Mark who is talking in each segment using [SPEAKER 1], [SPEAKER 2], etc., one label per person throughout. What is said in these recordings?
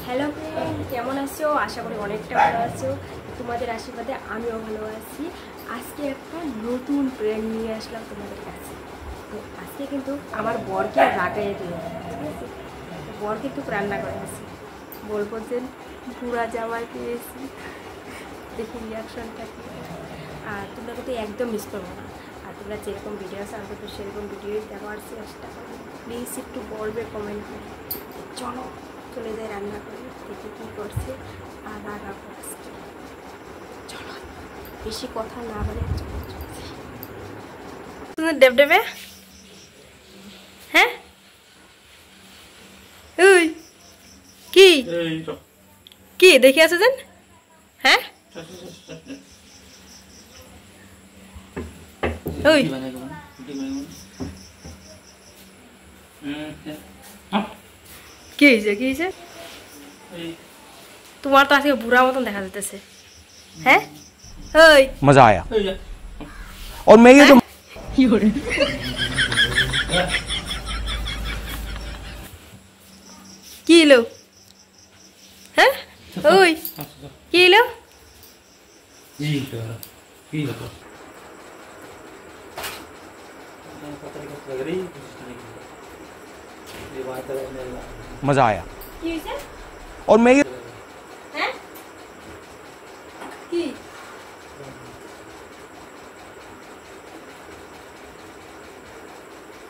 [SPEAKER 1] Hello friend, কেমন আছো? আশা করি অনেকটা ভালো আছো। তোমাদের আশীর্বাদে আমিও ভালো আছি। আজকে একটা নতুন প্রেম নিয়ে আসলাম তোমাদের কাছে। তো আজকে কিন্তু আমার বরকে রাগাইয়ে দিল, ঠিক আছে? বর কিন্তু রান্না করে আছে, বলবো যে পুরা জামাই পেয়েছি। দেখি রিয়াকশনটা কি। আর তোমরা কিন্তু একদম মিস করবো না। আর তোমরা যেরকম ভিডিও আছে আমি তো সেরকম ভিডিওই দেওয়ার চেষ্টা করবো। প্লিজ একটু বলবে কমেন্ট করে। চলো চলে যাই রান্না করে, দেখি কী করছে আর রান্না করছে। চলো বেশি কথা না বলে তুমি দেব দেবে। হ্যাঁ ওই কি কি দেখে আছে যেন? হ্যাঁ ওই কি হয়েছে কি হয়েছে? তোমার তো আজকে বুড়া মতন দেখা যেতেছে। হ্যাঁ ওই
[SPEAKER 2] मजा आया और मैं ये जो
[SPEAKER 1] কি এলো? হ্যাঁ ওই কি এলো?
[SPEAKER 2] मजा आया
[SPEAKER 1] কি হয়েছে?
[SPEAKER 2] और मैं ये
[SPEAKER 1] হ্যাঁ কি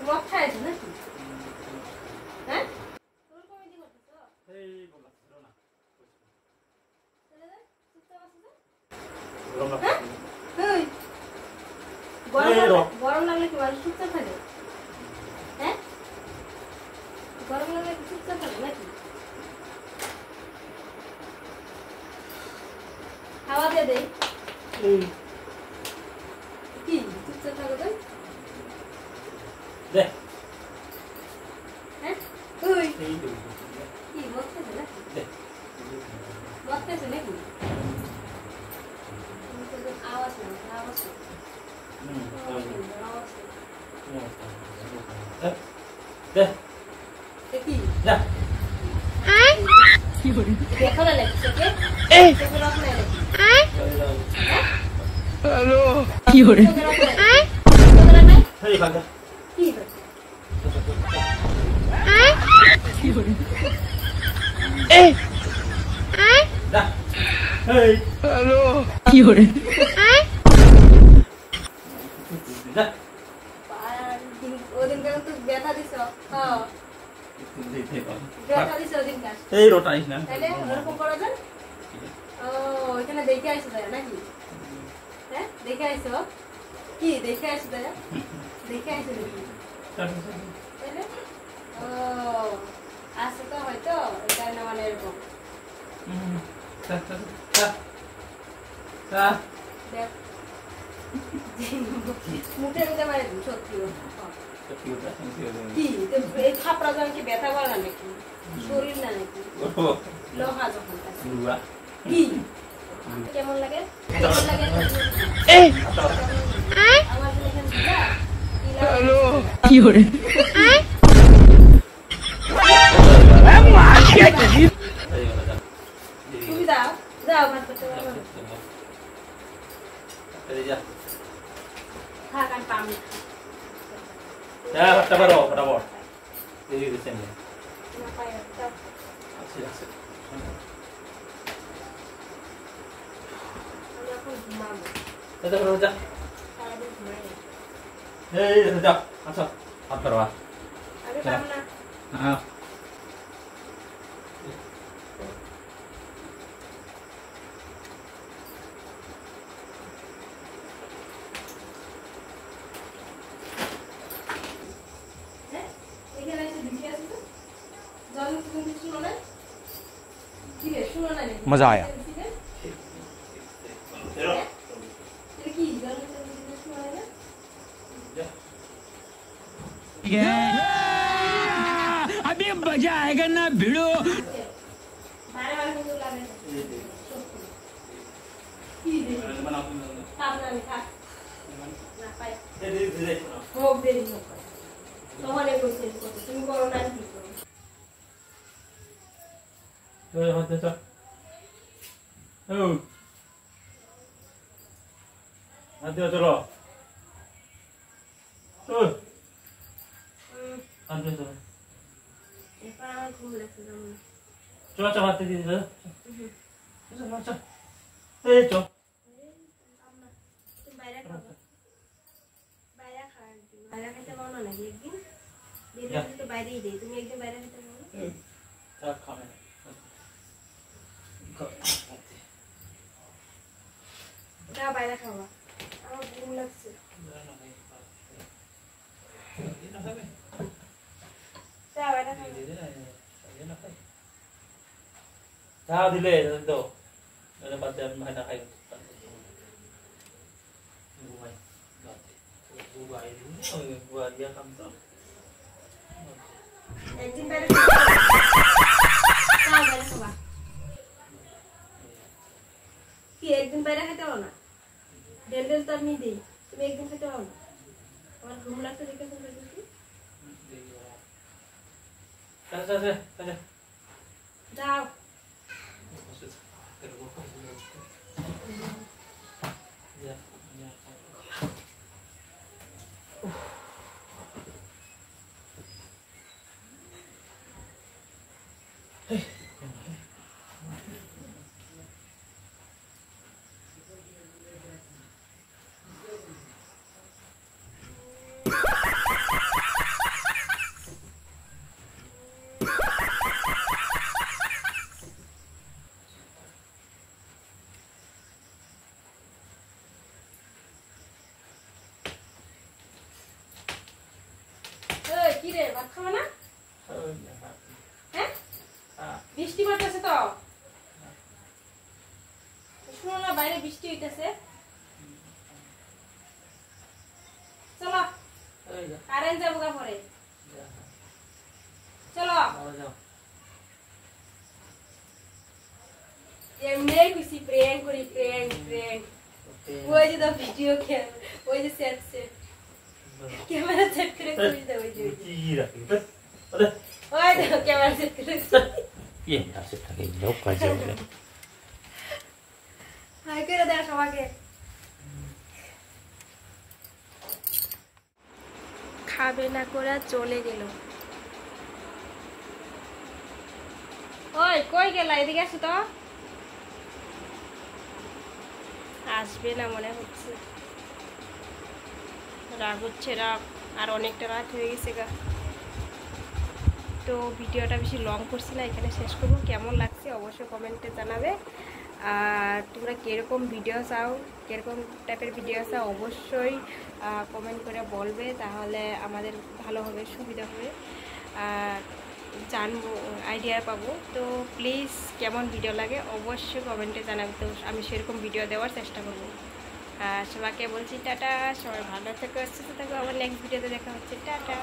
[SPEAKER 1] মদ খাইছো নাকি? হ্যাঁ তোর কমেডি করতেছো? হ্যাঁ গরম লাগলে কি মানুষ চুপচাপ থাকে? হ্যাঁ গরম লাগলে কি চুপচাপ থাকে নাকি? খাওয়া দিয়ে দেয় কি চুপচাপ থাকো তো? হ্যাঁ ওই কি মদ খাইছো নাকি? মদ খাইছো নাকি? আওয়াজ না আওয়াজ কি দেখো না নাকি চোখে? চোখে রক নাই নাকি?
[SPEAKER 2] हेलो
[SPEAKER 1] কি হরে চোখে রক নাই? চোখে রক নাই? কি
[SPEAKER 2] কি হরে हेलो
[SPEAKER 1] কি হরে ওদিন কেন তুই ব্যথা দিছ? হ্যাঁ ব্যথা দিছ ওদিন কাজ
[SPEAKER 3] এই রোটাইস না
[SPEAKER 1] তাহলে ওরকম করো যে ও এখানে দেখে আইছো তাই নাকি? হ্যাঁ দেখে আইছো কি দেখে আইছো তাই? দেখে আইছো নাকি? তাহলে ও আসে তো হয়তো এটা না মানে এরকম দেখ মুখে মুখে মারে সত্যি কি এই থাপড়া যখন কি ব্যথা করে না নাকি? শরীর না নাকি লোহা যখন কি কেমন লাগে? কেমন লাগে আমার
[SPEAKER 2] हेलो
[SPEAKER 1] কি হরে তুমি যাও যাও ভাত করতে পারো থাক আমি পাম না পাই যাও আমি এখন ঘুমাবো সারাদিন ঘুমাই না আমি পাম না
[SPEAKER 2] मजा आया
[SPEAKER 4] अभी मजा आएगा ना भिड़ो
[SPEAKER 1] তোমার তুমি করো না
[SPEAKER 3] चलो हाथ दे चल ओ हाथ दे चलो ओ हाथ दे चलो
[SPEAKER 1] এরপর আমার ঘুম লাগছে যেমন
[SPEAKER 3] चलो चलो हाथ दे चल चल चल ए चल
[SPEAKER 1] তুমি বাইরে খাবো বাইরে খাওয়া বাইরে খেতে পারো না নাকি একদিন দিদি তো বাইরেই দেই তুমি একদিন বাইরে খেতে পারো
[SPEAKER 3] चल खा ले
[SPEAKER 1] যাও বাইরে খাওয়া আমার ঘুম লাগছে যাও বাইরে খাওয়া
[SPEAKER 3] Sao đi về rồi đâu? Đây là bạn em hay là hay. Vui. Vui rồi vừa đi ăn xong.
[SPEAKER 1] একদিন বাইরে যাও বাইরে খাওয়া কি একদিন বাইরে খেতে পারো না ডেল তো আমি দিই তুমি একদিন খেতে পারো না আমার ঘুম লাগছে দেখে ফোন করছি
[SPEAKER 3] Chà chà chà chà.
[SPEAKER 1] যাও কি রে ভাত খাবো না হ্যাঁ বৃষ্টি পড়তেছে তো শুনো না বাইরে বৃষ্টি হইতেছে চলো কারেন্ট যাবো গা পরে চলো এমনি খুশি প্রেম করি প্রেম প্রেম ওই যে তো ভিডিও ওই যে সেট সেট ক্যামেরা সেট করে করি দাও ওই যে ওই দেখো ক্যামেরা সেট করে
[SPEAKER 3] Iya, asik lagi jauh aja udah.
[SPEAKER 1] Hi করে দাও সবাইকে খাবে না করে চলে গেল ওই কই গেলা এদিকে আসো তো আসবে না মনে হচ্ছে রাগ হচ্ছে রাগ আর অনেকটা রাত হয়ে গেছে গা তো ভিডিওটা বেশি লং করছি না এখানে শেষ করব কেমন লাগছে অবশ্যই কমেন্টে জানাবে আর তোমরা কীরকম ভিডিও চাও কীরকম টাইপের ভিডিও চাও অবশ্যই কমেন্ট করে বলবে তাহলে আমাদের ভালো হবে সুবিধা হবে আর জানবো আইডিয়া পাবো তো প্লিজ কেমন ভিডিও লাগে অবশ্যই কমেন্টে জানাবে তো আমি সেরকম ভিডিও দেওয়ার চেষ্টা করব সবাইকে বলছি টাটা সবাই ভালো থেকো সুস্থ থেকো আবার নেক্সট ভিডিওতে দেখা হচ্ছে টাটা